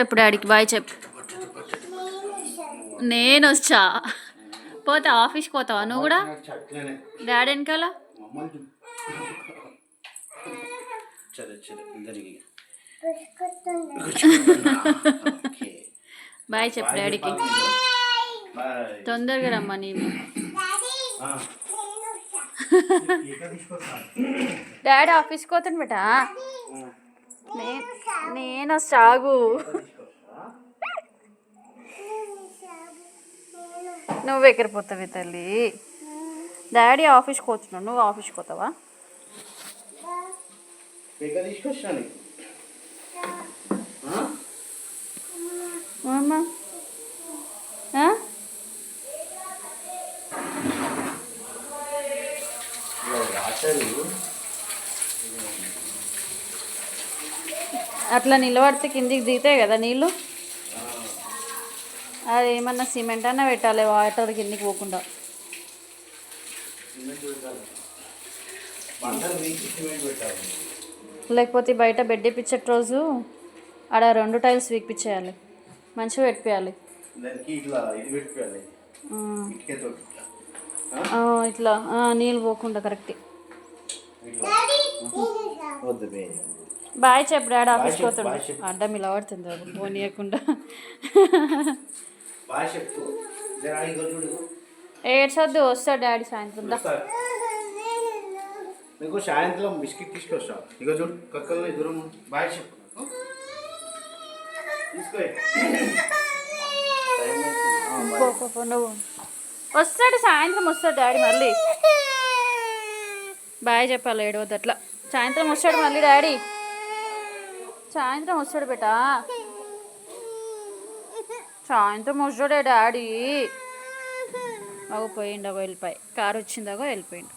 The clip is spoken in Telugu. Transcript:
ఇప్పుడు డాడీకి బాయ్ చెప్పు. నేను వచ్చా పోతే ఆఫీస్కి పోతావా నువ్వు కూడా డాడీ వెనకాల? బాయ్ చెప్పు డాడీకి. తొందరగా రమ్మా నీవు. డాడీ ఆఫీస్కి పోతాను బేటా. నేను సాగు. నువ్వు ఎక్కడిపోతావు తల్లి? డాడీ ఆఫీస్కి పోతున్నావు, నువ్వు ఆఫీస్కి పోతావా? అట్లా నిలబడితే కిందికి దిగుతాయి కదా నీళ్ళు. అది ఏమన్నా సిమెంట్ అన్నా పెట్టాలి, వాటర్ కిందికి పోకుండా. లేకపోతే బయట బెడ్ వేయించే రోజు ఆడ 2 టైల్స్ వీక్పించేయాలి, మంచిగా పెట్టిపోయాలి. ఇట్లా నీళ్ళు పోకుండా కరెక్ట్. బాయ్ చెప్పు డాడీ ఆఫీస్కి పోతాడు. అడ్డం ఇలా పడుతుంది పోనీయకుండా. ఏడ్చొద్దు, వస్తాడు డాడీ సాయంత్రం. సాయంత్రం బిస్కెట్ తీసుకొస్తా. ఇక చూడు కక్కల్ని దూరం. బాయ్ చెప్పు. నువ్వు వస్తాడు సాయంత్రం, వస్తాడు డాడీ మళ్ళీ. బాయ్ చెప్పాలి, ఏడవద్దు అట్లా. సాయంత్రం వస్తాడు మళ్ళీ డాడీ, సాయంత్రం వస్తాడు బేటా, సాయంత్రం వస్తాడే డాడీ. అగో పోయిండు, అగో వెళ్ళిపోయి. కారు వచ్చిందగో వెళ్ళిపోయిండు.